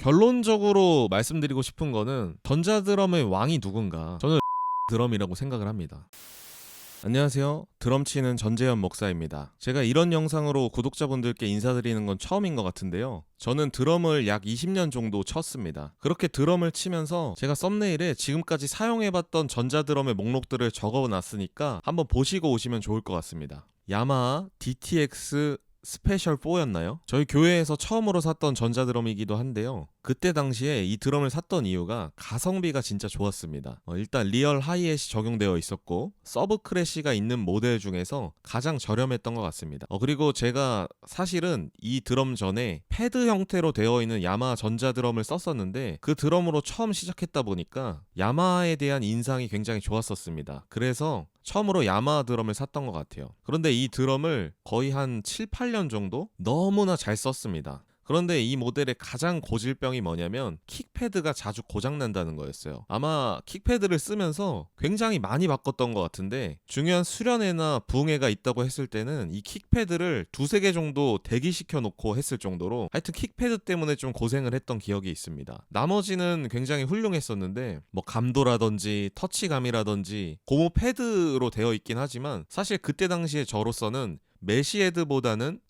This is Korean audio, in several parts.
결론적으로 말씀드리고 싶은 거는 전자드럼의 왕이 누군가, 저는 드럼이라고 생각을 합니다. 안녕하세요. 드럼 치는 전재현 목사입니다. 제가 이런 영상으로 구독자분들께 인사드리는 건 처음인 것 같은데요. 저는 드럼을 약 20년 정도 쳤습니다. 그렇게 드럼을 치면서 제가 썸네일에 지금까지 사용해봤던 전자드럼의 목록들을 적어놨으니까 한번 보시고 오시면 좋을 것 같습니다. 야마하 DTX 스페셜 4였나요? 저희 교회에서 처음으로 샀던 전자드럼이기도 한데요. 그때 당시에 이 드럼을 샀던 이유가 가성비가 진짜 좋았습니다. 일단 리얼 하이햇이 적용되어 있었고 서브 크래쉬가 있는 모델 중에서 가장 저렴했던 것 같습니다. 그리고 제가 사실은 이 드럼 전에 패드 형태로 되어 있는 야마하 전자드럼을 썼었는데 그 드럼으로 처음 시작했다 보니까 야마하에 대한 인상이 굉장히 좋았었습니다. 그래서 처음으로 야마하 드럼을 샀던 것 같아요. 그런데 이 드럼을 거의 한 7, 8년 정도 너무나 잘 썼습니다. 그런데 이 모델의 가장 고질병이 뭐냐면 킥패드가 자주 고장난다는 거였어요. 아마 킥패드를 쓰면서 굉장히 많이 바꿨던 것 같은데 중요한 수련회나 부흥회가 있다고 했을 때는 이 킥패드를 두세 개 정도 대기시켜 놓고 했을 정도로 하여튼 킥패드 때문에 좀 고생을 했던 기억이 있습니다. 나머지는 굉장히 훌륭했었는데 뭐 감도라든지 터치감이라든지 고무 패드로 되어 있긴 하지만 사실 그때 당시에 저로서는 메시헤드보다는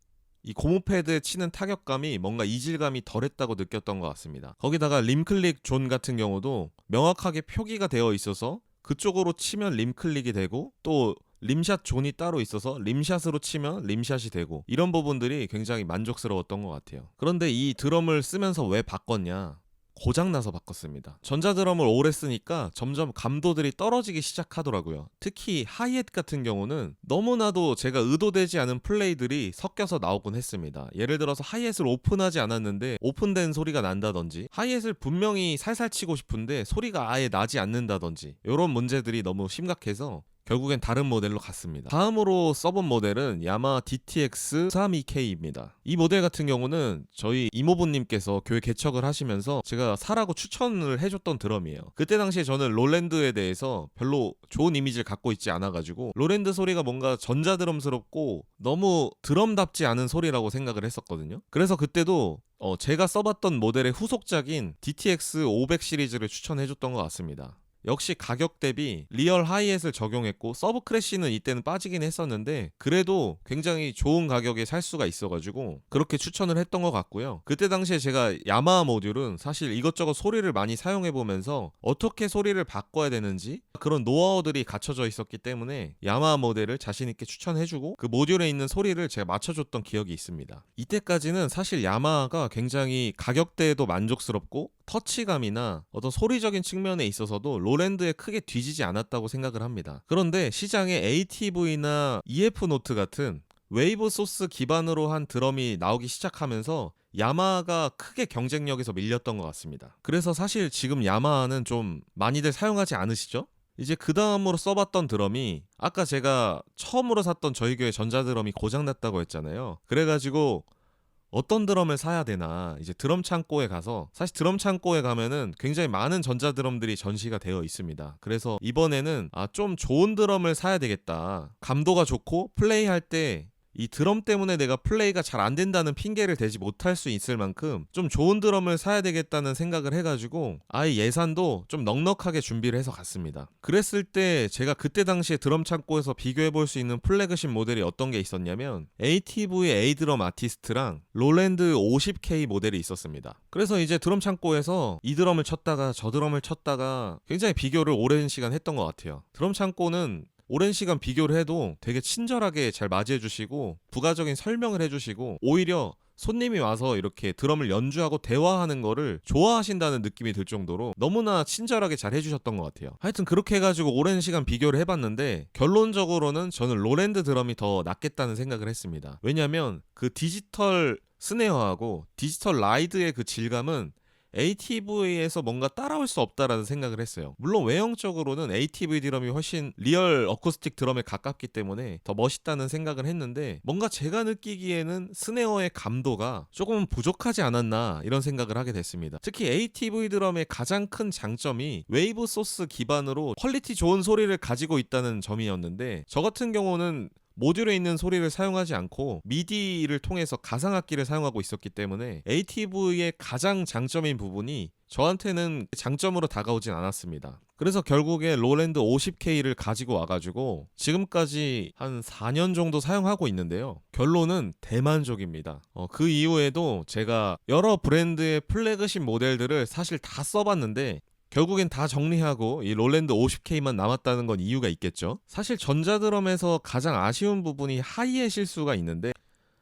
이 고무 패드에 치는 타격감이 뭔가 이질감이 덜했다고 느꼈던 것 같습니다. 거기다가 림클릭 존 같은 경우도 명확하게 표기가 되어 있어서 그쪽으로 치면 림클릭이 되고 또 림샷 존이 따로 있어서 림샷으로 치면 림샷이 되고 이런 부분들이 굉장히 만족스러웠던 것 같아요. 그런데 이 드럼을 쓰면서 왜 바꿨냐? 고장나서 바꿨습니다. 전자드럼을 오래 쓰니까 점점 감도들이 떨어지기 시작하더라고요. 특히 하이햇 같은 경우는 너무나도 제가 의도되지 않은 플레이들이 섞여서 나오곤 했습니다. 예를 들어서 하이햇을 오픈하지 않았는데 오픈된 소리가 난다든지, 하이햇을 분명히 살살 치고 싶은데 소리가 아예 나지 않는다든지, 이런 문제들이 너무 심각해서 결국엔 다른 모델로 갔습니다. 다음으로 써본 모델은 야마하 DTX 332K입니다. 이 모델 같은 경우는 저희 이모부님께서 교회 개척을 하시면서 제가 사라고 추천을 해줬던 드럼이에요. 그때 당시에 저는 롤랜드에 대해서 별로 좋은 이미지를 갖고 있지 않아가지고 롤랜드 소리가 뭔가 전자드럼스럽고 너무 드럼답지 않은 소리라고 생각을 했었거든요. 그래서 그때도 제가 써봤던 모델의 후속작인 DTX 500 시리즈를 추천해줬던 것 같습니다. 역시 가격 대비 리얼 하이햇을 적용했고 서브 크래쉬는 이때는 빠지긴 했었는데 그래도 굉장히 좋은 가격에 살 수가 있어가지고 그렇게 추천을 했던 것 같고요. 그때 당시에 제가 야마하 모듈은 사실 이것저것 소리를 많이 사용해보면서 어떻게 소리를 바꿔야 되는지 그런 노하우들이 갖춰져 있었기 때문에 야마하 모델을 자신있게 추천해주고 그 모듈에 있는 소리를 제가 맞춰줬던 기억이 있습니다. 이때까지는 사실 야마하가 굉장히 가격대에도 만족스럽고 터치감이나 어떤 소리적인 측면에 있어서도 롤랜드에 크게 뒤지지 않았다고 생각을 합니다. 그런데 시장에 ATV나 EF 노트 같은 웨이브 소스 기반으로 한 드럼이 나오기 시작하면서 야마하가 크게 경쟁력에서 밀렸던 것 같습니다. 그래서 사실 지금 야마하는 좀 많이들 사용하지 않으시죠? 이제 그 다음으로 써봤던 드럼이 아까 제가 처음으로 샀던 저희 교회 전자드럼이 고장났다고 했잖아요. 그래가지고 어떤 드럼을 사야 되나 이제 드럼 창고에 가서, 사실 드럼 창고에 가면은 굉장히 많은 전자드럼들이 전시가 되어 있습니다. 그래서 이번에는 좀 좋은 드럼을 사야 되겠다, 감도가 좋고 플레이할 때 이 드럼 때문에 내가 플레이가 잘 안 된다는 핑계를 대지 못할 수 있을 만큼 좀 좋은 드럼을 사야 되겠다는 생각을 해가지고 아예 예산도 좀 넉넉하게 준비를 해서 갔습니다. 그랬을 때 제가 그때 당시에 드럼 창고에서 비교해볼 수 있는 플래그십 모델이 어떤 게 있었냐면 ATV A드럼 아티스트랑 롤랜드 50K 모델이 있었습니다. 그래서 이제 드럼 창고에서 이 드럼을 쳤다가 저 드럼을 쳤다가 굉장히 비교를 오랜 시간 했던 것 같아요. 드럼 창고는 오랜 시간 비교를 해도 되게 친절하게 잘 맞이해 주시고 부가적인 설명을 해주시고 오히려 손님이 와서 이렇게 드럼을 연주하고 대화하는 거를 좋아하신다는 느낌이 들 정도로 너무나 친절하게 잘 해주셨던 것 같아요. 하여튼 그렇게 해가지고 오랜 시간 비교를 해봤는데 결론적으로는 저는 롤랜드 드럼이 더 낫겠다는 생각을 했습니다. 왜냐면 그 디지털 스네어하고 디지털 라이드의 그 질감은 ATV에서 뭔가 따라올 수 없다라는 생각을 했어요. 물론 외형적으로는 ATV 드럼이 훨씬 리얼 어쿠스틱 드럼에 가깝기 때문에 더 멋있다는 생각을 했는데 뭔가 제가 느끼기에는 스네어의 감도가 조금 부족하지 않았나 이런 생각을 하게 됐습니다. 특히 ATV 드럼의 가장 큰 장점이 웨이브 소스 기반으로 퀄리티 좋은 소리를 가지고 있다는 점이었는데 저 같은 경우는 모듈에 있는 소리를 사용하지 않고 미디를 통해서 가상악기를 사용하고 있었기 때문에 ATV의 가장 장점인 부분이 저한테는 장점으로 다가오진 않았습니다. 그래서 결국에 로랜드 50K를 가지고 와가지고 지금까지 한 4년 정도 사용하고 있는데요. 결론은 대만족입니다. 그 이후에도 제가 여러 브랜드의 플래그십 모델들을 사실 다 써봤는데 결국엔 다 정리하고 이 롤랜드 50K만 남았다는 건 이유가 있겠죠. 사실 전자드럼에서 가장 아쉬운 부분이 하이햇 실수가 있는데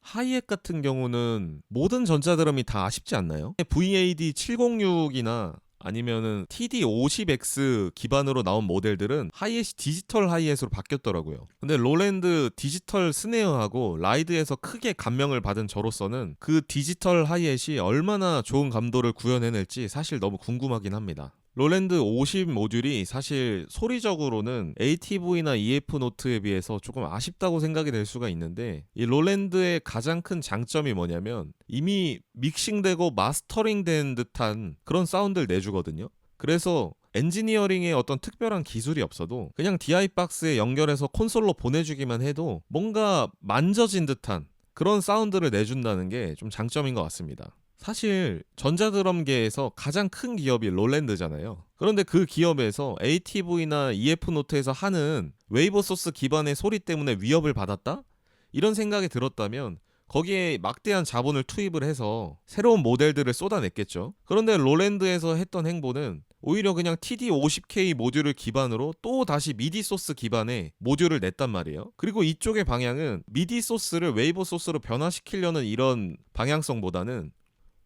하이햇 같은 경우는 모든 전자드럼이 다 아쉽지 않나요? VAD 706이나 아니면은 TD50X 기반으로 나온 모델들은 하이햇이 디지털 하이햇으로 바뀌었더라고요. 근데 롤랜드 디지털 스네어하고 라이드에서 크게 감명을 받은 저로서는 그 디지털 하이햇이 얼마나 좋은 감도를 구현해낼지 사실 너무 궁금하긴 합니다. 롤랜드 50 모듈이 사실 소리적으로는 ATV나 EF 노트에 비해서 조금 아쉽다고 생각이 될 수가 있는데 이 롤랜드의 가장 큰 장점이 뭐냐면 이미 믹싱되고 마스터링된 듯한 그런 사운드를 내주거든요. 그래서 엔지니어링에 어떤 특별한 기술이 없어도 그냥 DI 박스에 연결해서 콘솔로 보내주기만 해도 뭔가 만져진 듯한 그런 사운드를 내준다는 게 좀 장점인 것 같습니다. 사실 전자드럼계에서 가장 큰 기업이 롤랜드잖아요. 그런데 그 기업에서 ATV나 EF노트에서 하는 웨이브 소스 기반의 소리 때문에 위협을 받았다? 이런 생각이 들었다면 거기에 막대한 자본을 투입을 해서 새로운 모델들을 쏟아냈겠죠. 그런데 롤랜드에서 했던 행보는 오히려 그냥 TD50K 모듈을 기반으로 또 다시 미디 소스 기반의 모듈을 냈단 말이에요. 그리고 이쪽의 방향은 미디 소스를 웨이브 소스로 변화시키려는 이런 방향성보다는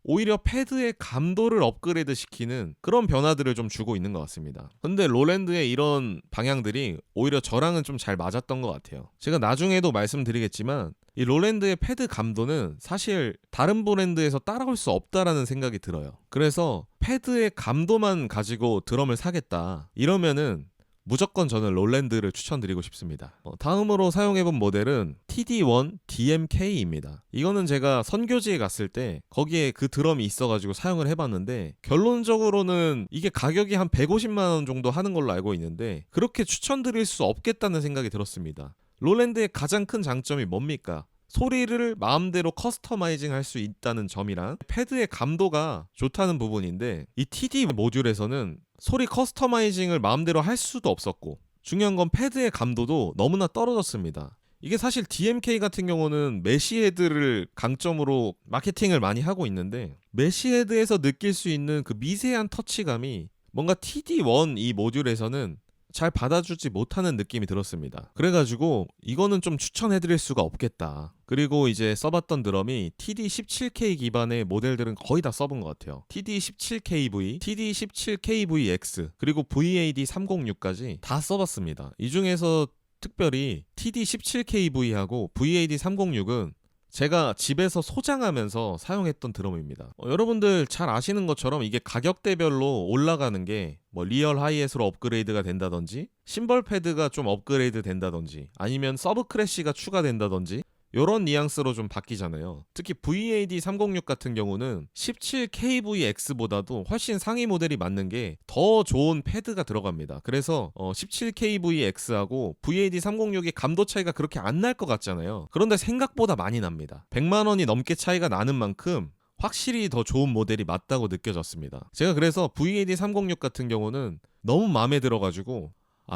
오히려 패드의 감도를 업그레이드 시키는 그런 변화들을 좀 주고 있는 것 같습니다. 근데 롤랜드의 이런 방향들이 오히려 저랑은 좀 잘 맞았던 것 같아요. 제가 나중에도 말씀드리겠지만 이 롤랜드의 패드 감도는 사실 다른 브랜드에서 따라올 수 없다라는 생각이 들어요. 그래서 패드의 감도만 가지고 드럼을 사겠다 이러면은 무조건 저는 롤랜드를 추천드리고 싶습니다. 다음으로 사용해본 모델은 TD1 DMK입니다. 이거는 제가 선교지에 갔을 때 거기에 그 드럼이 있어가지고 사용을 해봤는데 결론적으로는 이게 가격이 한 150만원 정도 하는 걸로 알고 있는데 그렇게 추천드릴 수 없겠다는 생각이 들었습니다. 롤랜드의 가장 큰 장점이 뭡니까? 소리를 마음대로 커스터마이징 할 수 있다는 점이랑 패드의 감도가 좋다는 부분인데 이 TD 모듈에서는 소리 커스터마이징을 마음대로 할 수도 없었고 중요한 건 패드의 감도도 너무나 떨어졌습니다. 이게 사실 DMK 같은 경우는 메쉬헤드를 강점으로 마케팅을 많이 하고 있는데 메쉬헤드에서 느낄 수 있는 그 미세한 터치감이 뭔가 TD1 이 모듈에서는 잘 받아주지 못하는 느낌이 들었습니다. 그래가지고 이거는 좀 추천해드릴 수가 없겠다. 그리고 이제 써봤던 드럼이 TD17K 기반의 모델들은 거의 다 써본 것 같아요. TD17KV, TD17KVX, 그리고 VAD306까지 다 써봤습니다. 이 중에서 특별히 TD17KV하고 VAD306은 제가 집에서 소장하면서 사용했던 드럼입니다. 여러분들 잘 아시는 것처럼 이게 가격대별로 올라가는 게 뭐 리얼 하이햇으로 업그레이드가 된다든지 심벌 패드가 좀 업그레이드 된다든지 아니면 서브 크래쉬가 추가된다든지 요런 뉘앙스로 좀 바뀌잖아요. 특히 VAD306 같은 경우는 17KVX보다도 훨씬 상위 모델이 맞는 게 더 좋은 패드가 들어갑니다. 그래서 17KVX하고 VAD306의 감도 차이가 그렇게 안 날 것 같잖아요. 그런데 생각보다 많이 납니다. 100만원이 넘게 차이가 나는 만큼 확실히 더 좋은 모델이 맞다고 느껴졌습니다. 제가 그래서 VAD306 같은 경우는 너무 마음에 들어가지고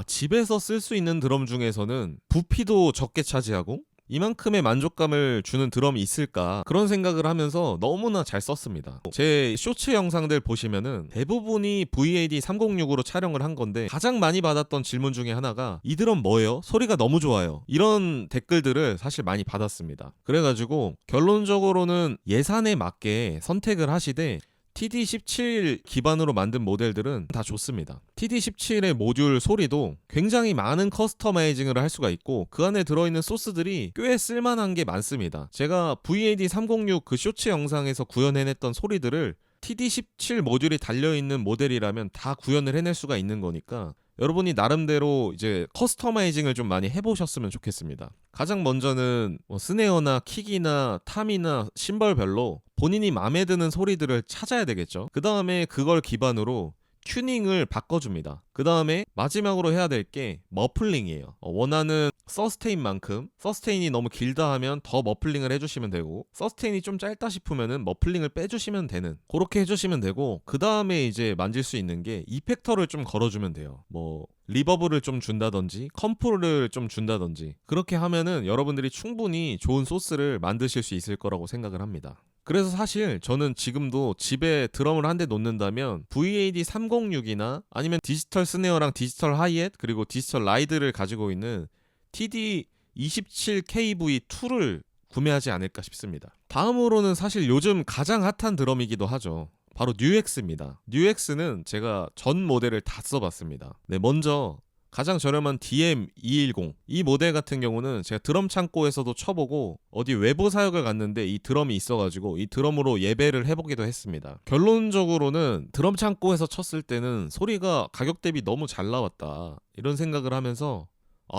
집에서 쓸 수 있는 드럼 중에서는 부피도 적게 차지하고 이만큼의 만족감을 주는 드럼이 있을까 그런 생각을 하면서 너무나 잘 썼습니다. 제 쇼츠 영상들 보시면은 대부분이 VAD306으로 촬영을 한 건데 가장 많이 받았던 질문 중에 하나가 이 드럼 뭐예요? 소리가 너무 좋아요. 이런 댓글들을 사실 많이 받았습니다. 그래가지고 결론적으로는 예산에 맞게 선택을 하시되 TD17 기반으로 만든 모델들은 다 좋습니다. TD17의 모듈 소리도 굉장히 많은 커스터마이징을 할 수가 있고 그 안에 들어있는 소스들이 꽤 쓸만한 게 많습니다. 제가 VAD306 그 쇼츠 영상에서 구현해냈던 소리들을 TD17 모듈이 달려있는 모델이라면 다 구현을 해낼 수가 있는 거니까 여러분이 나름대로 이제 커스터마이징을 좀 많이 해보셨으면 좋겠습니다. 가장 먼저는 스네어나 킥이나 탐이나 심벌별로 본인이 마음에 드는 소리들을 찾아야 되겠죠. 그 다음에 그걸 기반으로 튜닝을 바꿔줍니다. 그 다음에 마지막으로 해야 될 게 머플링이에요. 원하는 서스테인만큼, 서스테인이 너무 길다 하면 더 머플링을 해주시면 되고, 서스테인이 좀 짧다 싶으면은 머플링을 빼주시면 되는, 그렇게 해주시면 되고, 그 다음에 이제 만질 수 있는 게 이펙터를 좀 걸어주면 돼요. 뭐 리버브를 좀 준다든지 컴프를 좀 준다든지, 그렇게 하면은 여러분들이 충분히 좋은 소스를 만드실 수 있을 거라고 생각을 합니다. 그래서 사실 저는 지금도 집에 드럼을 한 대 놓는다면 VAD306이나 아니면 디지털 스네어랑 디지털 하이햇 그리고 디지털 라이드를 가지고 있는 TD27KV2를 구매하지 않을까 싶습니다. 다음으로는 사실 요즘 가장 핫한 드럼이기도 하죠. 바로 뉴엑스입니다. 뉴엑스는 제가 전 모델을 다 써봤습니다. 네, 먼저 가장 저렴한 DM210 이 모델 같은 경우는 제가 드럼 창고에서도 쳐보고 어디 외부 사역을 갔는데 이 드럼이 있어가지고 이 드럼으로 예배를 해보기도 했습니다. 결론적으로는 드럼 창고에서 쳤을 때는 소리가 가격 대비 너무 잘 나왔다, 이런 생각을 하면서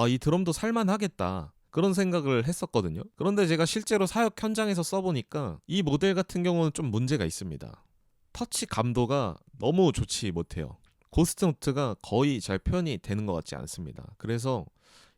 이 드럼도 살만하겠다, 그런 생각을 했었거든요. 그런데 제가 실제로 사역 현장에서 써보니까 이 모델 같은 경우는 좀 문제가 있습니다. 터치 감도가 너무 좋지 못해요. 고스트노트가 거의 잘 표현이 되는 것 같지 않습니다. 그래서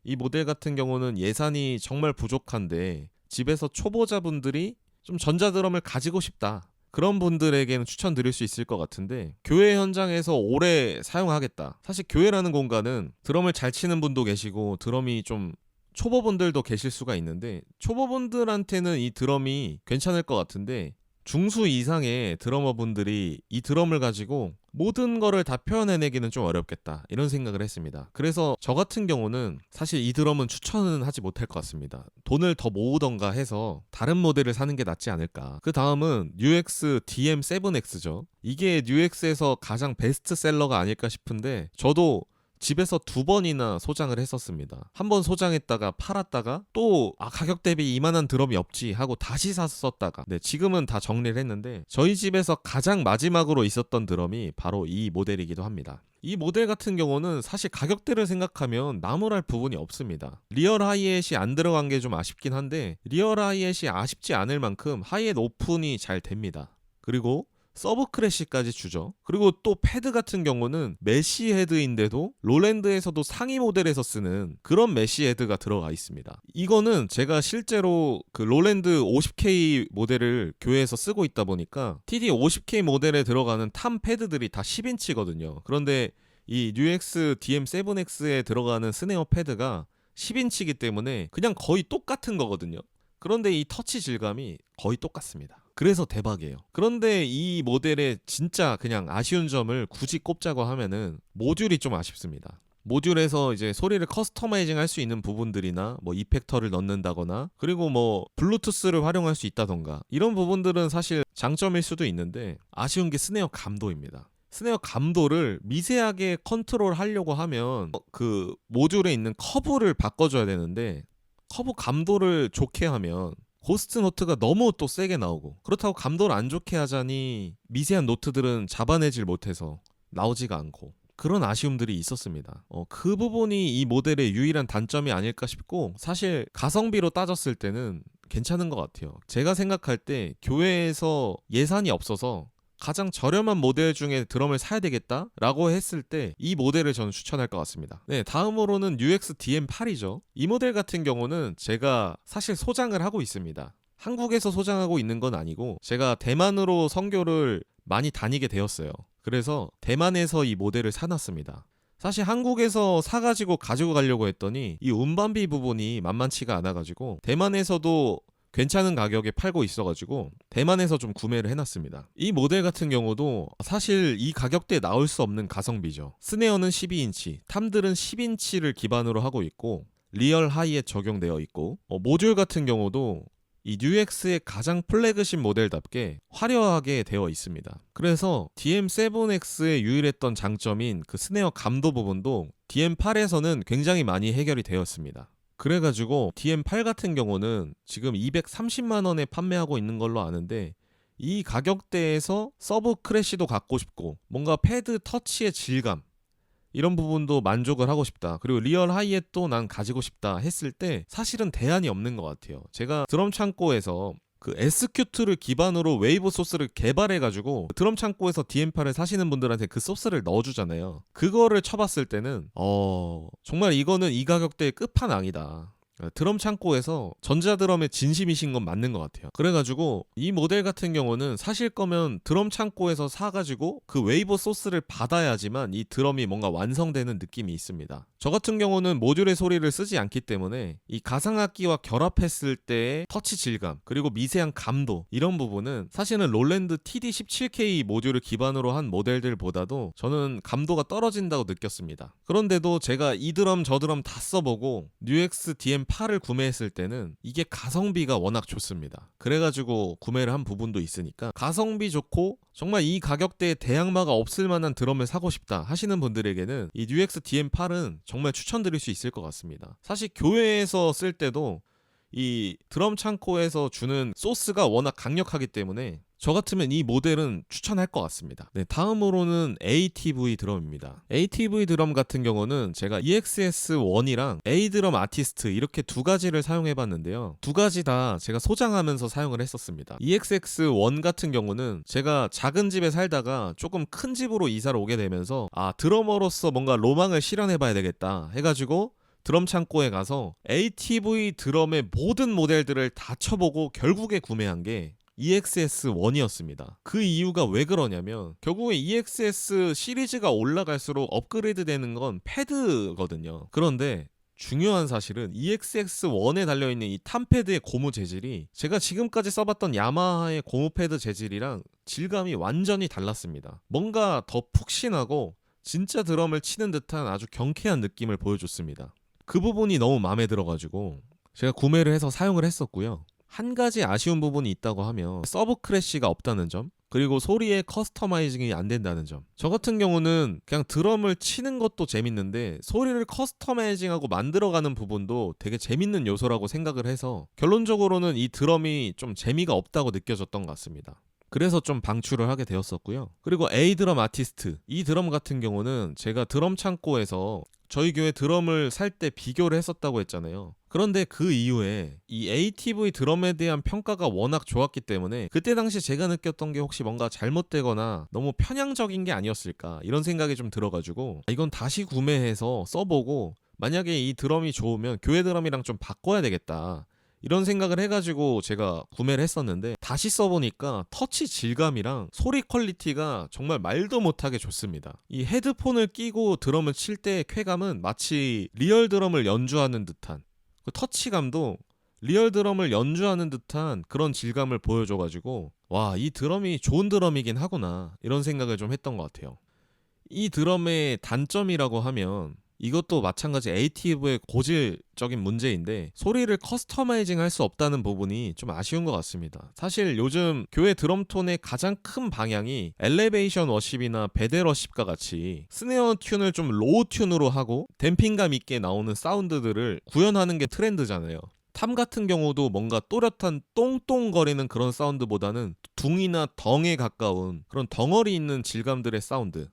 이 모델 같은 경우는 예산이 정말 부족한데 집에서 초보자분들이 좀 전자드럼을 가지고 싶다, 그런 분들에게는 추천드릴 수 있을 것 같은데, 교회 현장에서 오래 사용하겠다. 사실 교회라는 공간은 드럼을 잘 치는 분도 계시고 드럼이 좀 초보분들도 계실 수가 있는데, 초보분들한테는 이 드럼이 괜찮을 것 같은데 중수 이상의 드러머분들이 이 드럼을 가지고 모든 거를 다 표현해내기는 좀 어렵겠다, 이런 생각을 했습니다. 그래서 저 같은 경우는 사실 이 드럼은 추천은 하지 못할 것 같습니다. 돈을 더 모으던가 해서 다른 모델을 사는 게 낫지 않을까. 그 다음은 뉴엑스 DM7X죠. 이게 뉴엑스에서 가장 베스트셀러가 아닐까 싶은데 저도 집에서 2번이나 소장을 했었습니다. 한 번 소장했다가 팔았다가 또 가격 대비 이만한 드럼이 없지 하고 다시 사서 썼다가, 네, 지금은 다 정리를 했는데 저희 집에서 가장 마지막으로 있었던 드럼이 바로 이 모델이기도 합니다. 이 모델 같은 경우는 사실 가격대를 생각하면 나무랄 부분이 없습니다. 리얼 하이햇이 안 들어간 게 좀 아쉽긴 한데 리얼 하이햇이 아쉽지 않을 만큼 하이햇 오픈이 잘 됩니다. 그리고 서브 크래쉬까지 주죠. 그리고 또 패드 같은 경우는 메쉬 헤드인데도 롤랜드에서도 상위 모델에서 쓰는 그런 메쉬 헤드가 들어가 있습니다. 이거는 제가 실제로 그 롤랜드 50K 모델을 교회에서 쓰고 있다 보니까 TD 50K 모델에 들어가는 탐 패드들이 다 10인치거든요. 그런데 이 뉴엑스 DM7X에 들어가는 스네어 패드가 10인치이기 때문에 그냥 거의 똑같은 거거든요. 그런데 이 터치 질감이 거의 똑같습니다. 그래서 대박이에요. 그런데 이 모델의 진짜 그냥 아쉬운 점을 굳이 꼽자고 하면은 모듈이 좀 아쉽습니다. 모듈에서 이제 소리를 커스터마이징 할 수 있는 부분들이나 뭐 이펙터를 넣는다거나 그리고 뭐 블루투스를 활용할 수 있다던가 이런 부분들은 사실 장점일 수도 있는데 아쉬운 게 스네어 감도입니다. 스네어 감도를 미세하게 컨트롤 하려고 하면 그 모듈에 있는 커브를 바꿔줘야 되는데 커브 감도를 좋게 하면 고스트 노트가 너무 또 세게 나오고, 그렇다고 감도를 안 좋게 하자니 미세한 노트들은 잡아내질 못해서 나오지가 않고, 그런 아쉬움들이 있었습니다. 그 부분이 이 모델의 유일한 단점이 아닐까 싶고, 사실 가성비로 따졌을 때는 괜찮은 것 같아요. 제가 생각할 때 교회에서 예산이 없어서 가장 저렴한 모델 중에 드럼을 사야 되겠다라고 했을 때 이 모델을 저는 추천할 것 같습니다. 네, 다음으로는 UX DM8이죠. 이 모델 같은 경우는 제가 사실 소장을 하고 있습니다. 한국에서 소장하고 있는 건 아니고 제가 대만으로 선교를 많이 다니게 되었어요. 그래서 대만에서 이 모델을 사놨습니다. 사실 한국에서 사가지고 가지고 가려고 했더니 이 운반비 부분이 만만치가 않아가지고 대만에서도 괜찮은 가격에 팔고 있어가지고 대만에서 좀 구매를 해놨습니다. 이 모델 같은 경우도 사실 이 가격대에 나올 수 없는 가성비죠. 스네어는 12인치, 탐들은 10인치를 기반으로 하고 있고 리얼 하이에 적용되어 있고 모듈 같은 경우도 이 뉴엑스의 가장 플래그십 모델답게 화려하게 되어 있습니다. 그래서 DM7X의 유일했던 장점인 그 스네어 감도 부분도 DM8에서는 굉장히 많이 해결이 되었습니다. 그래가지고 DM8 같은 경우는 지금 230만 원에 판매하고 있는 걸로 아는데 이 가격대에서 서브 크래쉬도 갖고 싶고 뭔가 패드 터치의 질감 이런 부분도 만족을 하고 싶다. 그리고 리얼 하이햇도 난 가지고 싶다 했을 때 사실은 대안이 없는 것 같아요. 제가 드럼 창고에서 그 SQ트를 기반으로 웨이브 소스를 개발해가지고 드럼 창고에서 DM8을 사시는 분들한테 그 소스를 넣어주잖아요. 그거를 쳐봤을 때는 정말 이거는 이 가격대의 끝판왕이다. 드럼 창고에서 전자드럼에 진심이신 건 맞는 것 같아요. 그래가지고 이 모델 같은 경우는 사실 거면 드럼 창고에서 사가지고 그 웨이브 소스를 받아야지만 이 드럼이 뭔가 완성되는 느낌이 있습니다. 저 같은 경우는 모듈의 소리를 쓰지 않기 때문에 이 가상악기와 결합했을 때의 터치 질감 그리고 미세한 감도 이런 부분은 사실은 롤랜드 TD17K 모듈을 기반으로 한 모델들보다도 저는 감도가 떨어진다고 느꼈습니다. 그런데도 제가 이 드럼 저 드럼 다 써보고 뉴엑스 DM8을 구매했을 때는 이게 가성비가 워낙 좋습니다. 그래가지고 구매를 한 부분도 있으니까 가성비 좋고 정말 이 가격대에 대항마가 없을 만한 드럼을 사고 싶다 하시는 분들에게는 이 뉴엑스 DM8은 정말 추천드릴 수 있을 것 같습니다. 사실 교회에서 쓸 때도 이 드럼 창고에서 주는 소스가 워낙 강력하기 때문에 저 같으면 이 모델은 추천할 것 같습니다. 네, 다음으로는 ATV 드럼입니다. ATV 드럼 같은 경우는 제가 EXS1이랑 A드럼 아티스트 이렇게 두 가지를 사용해봤는데요. 두 가지 다 제가 소장하면서 사용을 했었습니다. EXS1 같은 경우는 제가 작은 집에 살다가 조금 큰 집으로 이사를 오게 되면서 드러머로서 뭔가 로망을 실현해봐야 되겠다 해가지고 드럼 창고에 가서 ATV 드럼의 모든 모델들을 다 쳐보고 결국에 구매한 게 EXS1이었습니다. 그 이유가 왜 그러냐면 결국에 EXS 시리즈가 올라갈수록 업그레이드 되는 건 패드거든요. 그런데 중요한 사실은 EXS1에 달려있는 이 탐패드의 고무 재질이 제가 지금까지 써봤던 야마하의 고무 패드 재질이랑 질감이 완전히 달랐습니다. 뭔가 더 푹신하고 진짜 드럼을 치는 듯한 아주 경쾌한 느낌을 보여줬습니다. 그 부분이 너무 마음에 들어가지고 제가 구매를 해서 사용을 했었고요. 한 가지 아쉬운 부분이 있다고 하면 서브 크래쉬가 없다는 점, 그리고 소리의 커스터마이징이 안 된다는 점. 저 같은 경우는 그냥 드럼을 치는 것도 재밌는데 소리를 커스터마이징하고 만들어가는 부분도 되게 재밌는 요소라고 생각을 해서 결론적으로는 이 드럼이 좀 재미가 없다고 느껴졌던 것 같습니다. 그래서 좀 방출을 하게 되었었고요. 그리고 A드럼 아티스트, 이 드럼 같은 경우는 제가 드럼 창고에서 저희 교회 드럼을 살 때 비교를 했었다고 했잖아요. 그런데 그 이후에 이 ATV 드럼에 대한 평가가 워낙 좋았기 때문에 그때 당시 제가 느꼈던 게 혹시 뭔가 잘못되거나 너무 편향적인 게 아니었을까 이런 생각이 좀 들어가지고 이건 다시 구매해서 써보고 만약에 이 드럼이 좋으면 교회 드럼이랑 좀 바꿔야 되겠다 이런 생각을 해가지고 제가 구매를 했었는데 다시 써보니까 터치 질감이랑 소리 퀄리티가 정말 말도 못하게 좋습니다. 이 헤드폰을 끼고 드럼을 칠 때의 쾌감은 마치 리얼 드럼을 연주하는 듯한 그 터치감도 리얼 드럼을 연주하는 듯한 그런 질감을 보여줘가지고 와, 이 드럼이 좋은 드럼이긴 하구나 이런 생각을 좀 했던 것 같아요. 이 드럼의 단점이라고 하면 이것도 마찬가지 ATV의 고질적인 문제인데 소리를 커스터마이징 할 수 없다는 부분이 좀 아쉬운 것 같습니다. 사실 요즘 교회 드럼톤의 가장 큰 방향이 엘리베이션 워십이나 베델 워십과 같이 스네어 튠을 좀 로우 튠으로 하고 댐핑감 있게 나오는 사운드들을 구현하는 게 트렌드잖아요. 탐 같은 경우도 뭔가 또렷한 똥똥거리는 그런 사운드보다는 둥이나 덩에 가까운 그런 덩어리 있는 질감들의 사운드,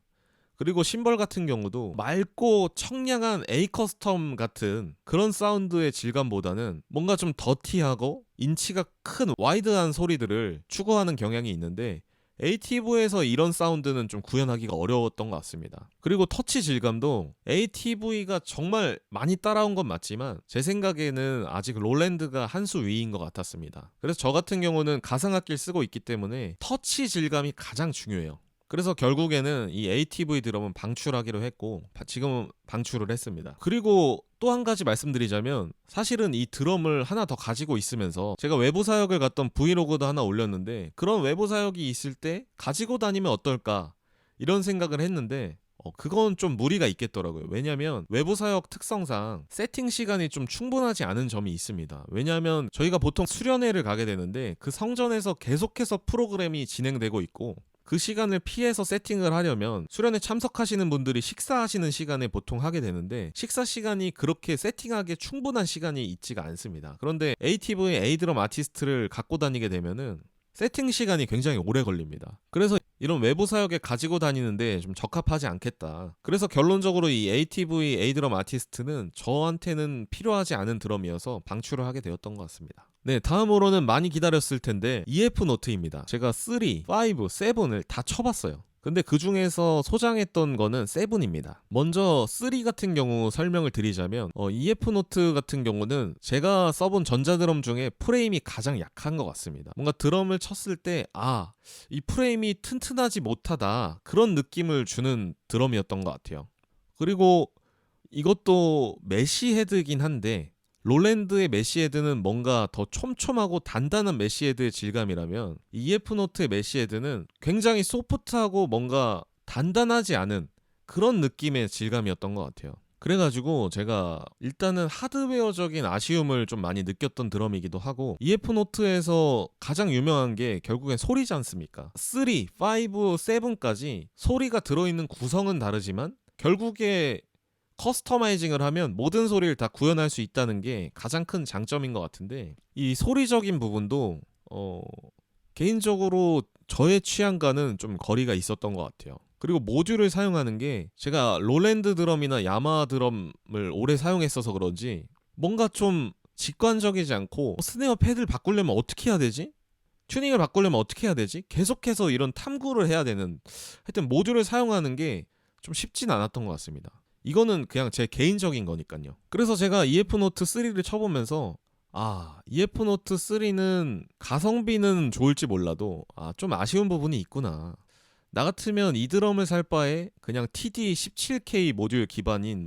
그리고 심벌 같은 경우도 맑고 청량한 A 커스텀 같은 그런 사운드의 질감보다는 뭔가 좀 더티하고 인치가 큰 와이드한 소리들을 추구하는 경향이 있는데 ATV에서 이런 사운드는 좀 구현하기가 어려웠던 것 같습니다. 그리고 터치 질감도 ATV가 정말 많이 따라온 건 맞지만 제 생각에는 아직 롤랜드가 한 수 위인 것 같았습니다. 그래서 저 같은 경우는 가상악기를 쓰고 있기 때문에 터치 질감이 가장 중요해요. 그래서 결국에는 이 ATV 드럼은 방출하기로 했고 지금은 방출을 했습니다. 그리고 또 한 가지 말씀드리자면 사실은 이 드럼을 하나 더 가지고 있으면서 제가 외부 사역을 갔던 브이로그도 하나 올렸는데 그런 외부 사역이 있을 때 가지고 다니면 어떨까 이런 생각을 했는데 그건 좀 무리가 있겠더라고요. 왜냐면 외부 사역 특성상 세팅 시간이 좀 충분하지 않은 점이 있습니다. 왜냐면 저희가 보통 수련회를 가게 되는데 그 성전에서 계속해서 프로그램이 진행되고 있고 그 시간을 피해서 세팅을 하려면 수련회 참석하시는 분들이 식사하시는 시간에 보통 하게 되는데 식사 시간이 그렇게 세팅하기에 충분한 시간이 있지가 않습니다. 그런데 ATV A드럼 아티스트를 갖고 다니게 되면은 세팅 시간이 굉장히 오래 걸립니다. 그래서 이런 외부 사역에 가지고 다니는데 좀 적합하지 않겠다. 그래서 결론적으로 이 ATV A드럼 아티스트는 저한테는 필요하지 않은 드럼이어서 방출을 하게 되었던 것 같습니다. 네, 다음으로는 많이 기다렸을 텐데 EF 노트입니다. 제가 3, 5, 7을 다 쳐봤어요. 근데 그 중에서 소장했던 거는 7입니다. 먼저 3 같은 경우 설명을 드리자면 EF 노트 같은 경우는 제가 써본 전자드럼 중에 프레임이 가장 약한 것 같습니다. 뭔가 드럼을 쳤을 때 이 프레임이 튼튼하지 못하다, 그런 느낌을 주는 드럼이었던 것 같아요. 그리고 이것도 메쉬 헤드이긴 한데 롤랜드의 메쉬 헤드는 뭔가 더 촘촘하고 단단한 메쉬 헤드의 질감이라면 EF 노트의 메쉬 헤드는 굉장히 소프트하고 뭔가 단단하지 않은 그런 느낌의 질감이었던 것 같아요. 그래가지고 제가 일단은 하드웨어적인 아쉬움을 좀 많이 느꼈던 드럼이기도 하고, EF 노트에서 가장 유명한 게 결국엔 소리지 않습니까? 3, 5, 7까지 소리가 들어있는 구성은 다르지만 결국에 커스터마이징을 하면 모든 소리를 다 구현할 수 있다는 게 가장 큰 장점인 것 같은데, 이 소리적인 부분도 개인적으로 저의 취향과는 좀 거리가 있었던 것 같아요. 그리고 모듈을 사용하는 게 제가 롤랜드 드럼이나 야마 드럼을 오래 사용했어서 그런지 뭔가 좀 직관적이지 않고, 스네어 패드를 바꾸려면 어떻게 해야 되지? 튜닝을 바꾸려면 어떻게 해야 되지? 계속해서 이런 탐구를 해야 되는, 하여튼 모듈을 사용하는 게 좀 쉽진 않았던 것 같습니다. 이거는 그냥 제 개인적인 거니까요. 그래서 제가 EF 노트 3를 쳐보면서 EF 노트 3는 가성비는 좋을지 몰라도 좀 아쉬운 부분이 있구나. 나 같으면 이 드럼을 살 바에 그냥 TD17K 모듈 기반인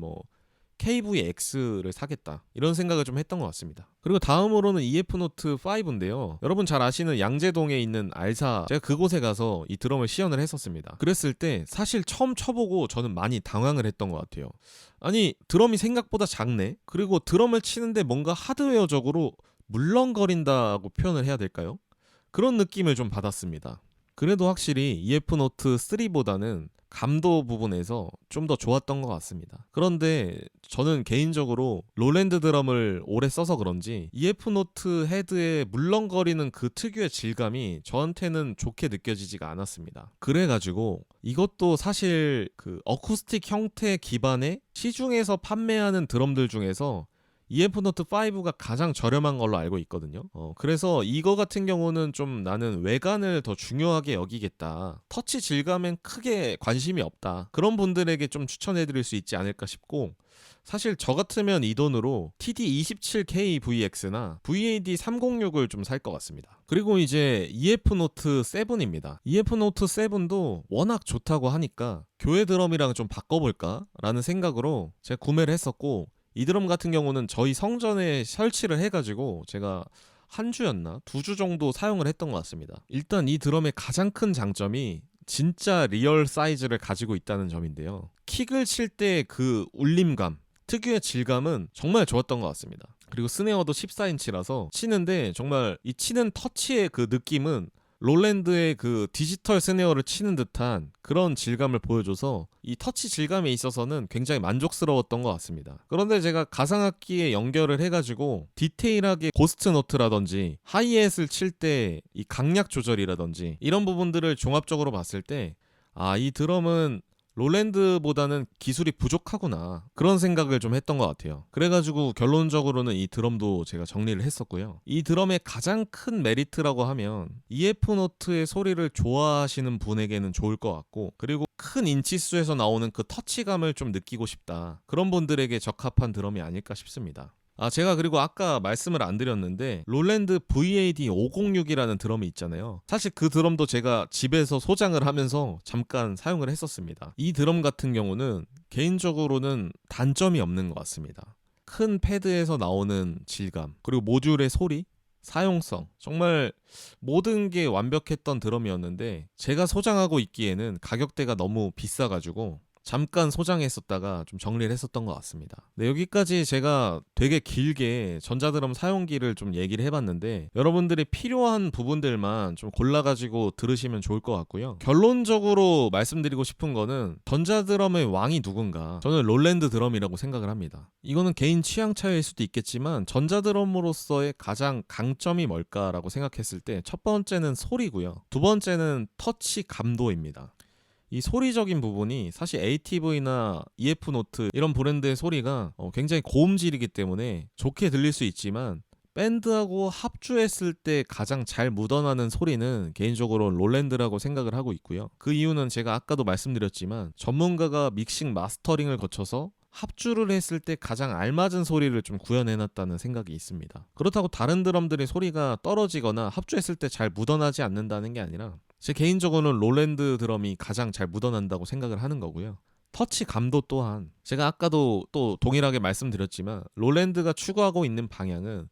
KVX를 사겠다, 이런 생각을 좀 했던 것 같습니다. 그리고 다음으로는 EF 노트 5인데요. 여러분 잘 아시는 양재동에 있는 알사, 제가 그곳에 가서 이 드럼을 시연을 했었습니다. 그랬을 때 사실 처음 쳐보고 저는 많이 당황을 했던 것 같아요. 아니, 드럼이 생각보다 작네? 그리고 드럼을 치는데 뭔가 하드웨어적으로 물렁거린다고 표현을 해야 될까요? 그런 느낌을 좀 받았습니다. 그래도 확실히 EF 노트 3보다는 감도 부분에서 좀 더 좋았던 것 같습니다. 그런데 저는 개인적으로 롤랜드 드럼을 오래 써서 그런지 EF 노트 헤드의 물렁거리는 그 특유의 질감이 저한테는 좋게 느껴지지가 않았습니다. 그래가지고 이것도 사실 그 어쿠스틱 형태 기반의 시중에서 판매하는 드럼들 중에서 EF 노트 5가 가장 저렴한 걸로 알고 있거든요. 그래서 이거 같은 경우는 좀 나는 외관을 더 중요하게 여기겠다, 터치 질감엔 크게 관심이 없다, 그런 분들에게 좀 추천해드릴 수 있지 않을까 싶고, 사실 저 같으면 이 돈으로 TD27KVX나 VAD306을 좀 살 것 같습니다. 그리고 이제 EF 노트 7입니다. EF 노트 7도 워낙 좋다고 하니까 교회 드럼이랑 좀 바꿔볼까 라는 생각으로 제가 구매를 했었고, 이 드럼 같은 경우는 저희 성전에 설치를 해가지고 제가 한 주였나? 2주 정도 사용을 했던 것 같습니다. 일단 이 드럼의 가장 큰 장점이 진짜 리얼 사이즈를 가지고 있다는 점인데요. 킥을 칠 때 그 울림감, 특유의 질감은 정말 좋았던 것 같습니다. 그리고 스네어도 14인치라서 치는데 정말 이 치는 터치의 그 느낌은 롤랜드의 그 디지털 스네어를 치는 듯한 그런 질감을 보여줘서 이 터치 질감에 있어서는 굉장히 만족스러웠던 것 같습니다. 그런데 제가 가상악기에 연결을 해가지고 디테일하게 고스트 노트라든지 하이햇을 칠 때 이 강약 조절이라든지 이런 부분들을 종합적으로 봤을 때 이 드럼은 롤랜드보다는 기술이 부족하구나, 그런 생각을 좀 했던 것 같아요. 그래가지고 결론적으로는 이 드럼도 제가 정리를 했었고요. 이 드럼의 가장 큰 메리트라고 하면 EF 노트의 소리를 좋아하시는 분에게는 좋을 것 같고, 그리고 큰 인치수에서 나오는 그 터치감을 좀 느끼고 싶다, 그런 분들에게 적합한 드럼이 아닐까 싶습니다. 제가 그리고 아까 말씀을 안 드렸는데 롤랜드 VAD506이라는 드럼이 있잖아요. 사실 그 드럼도 제가 집에서 소장을 하면서 잠깐 사용을 했었습니다. 이 드럼 같은 경우는 개인적으로는 단점이 없는 것 같습니다. 큰 패드에서 나오는 질감, 그리고 모듈의 소리, 사용성, 정말 모든 게 완벽했던 드럼이었는데 제가 소장하고 있기에는 가격대가 너무 비싸가지고 잠깐 소장했었다가 좀 정리를 했었던 것 같습니다. 네, 여기까지 제가 되게 길게 전자드럼 사용기를 좀 얘기를 해봤는데 여러분들이 필요한 부분들만 좀 골라가지고 들으시면 좋을 것 같고요. 결론적으로 말씀드리고 싶은 거는 전자드럼의 왕이 누군가, 저는 롤랜드 드럼이라고 생각을 합니다. 이거는 개인 취향 차이일 수도 있겠지만 전자드럼으로서의 가장 강점이 뭘까라고 생각했을 때 첫 번째는 소리고요. 두 번째는 터치 감도입니다. 이 소리적인 부분이 사실 ATV나 EF 노트 이런 브랜드의 소리가 굉장히 고음질이기 때문에 좋게 들릴 수 있지만 밴드하고 합주했을 때 가장 잘 묻어나는 소리는 개인적으로 롤랜드라고 생각을 하고 있고요. 그 이유는 제가 아까도 말씀드렸지만 전문가가 믹싱 마스터링을 거쳐서 합주를 했을 때 가장 알맞은 소리를 좀 구현해놨다는 생각이 있습니다. 그렇다고 다른 드럼들의 소리가 떨어지거나 합주했을 때 잘 묻어나지 않는다는 게 아니라 제 개인적으로는 롤랜드 드럼이 가장 잘 묻어난다고 생각을 하는 거고요. 터치 감도 또한 제가 아까도 또 동일하게 말씀드렸지만 롤랜드가 추구하고 있는 방향은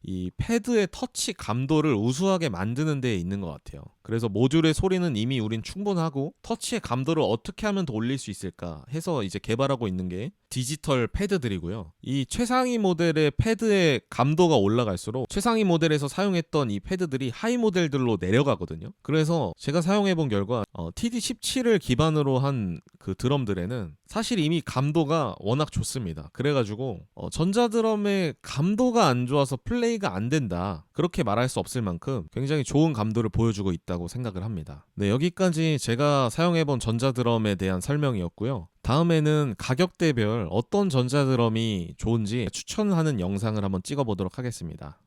이 패드의 터치 감도를 우수하게 만드는 데에 있는 것 같아요. 그래서 모듈의 소리는 이미 우린 충분하고 터치의 감도를 어떻게 하면 더 올릴 수 있을까 해서 이제 개발하고 있는 게 디지털 패드들이고요. 이 최상위 모델의 패드의 감도가 올라갈수록 최상위 모델에서 사용했던 이 패드들이 하위 모델들로 내려가거든요. 그래서 제가 사용해본 결과 TD17을 기반으로 한 그 드럼들에는 사실 이미 감도가 워낙 좋습니다. 그래가지고 전자드럼의 감도가 안 좋아서 플레이가 안 된다, 그렇게 말할 수 없을 만큼 굉장히 좋은 감도를 보여주고 있다고 생각을 합니다. 네, 여기까지 제가 사용해본 전자드럼에 대한 설명이었고요. 다음에는 가격대별 어떤 전자드럼이 좋은지 추천하는 영상을 한번 찍어보도록 하겠습니다.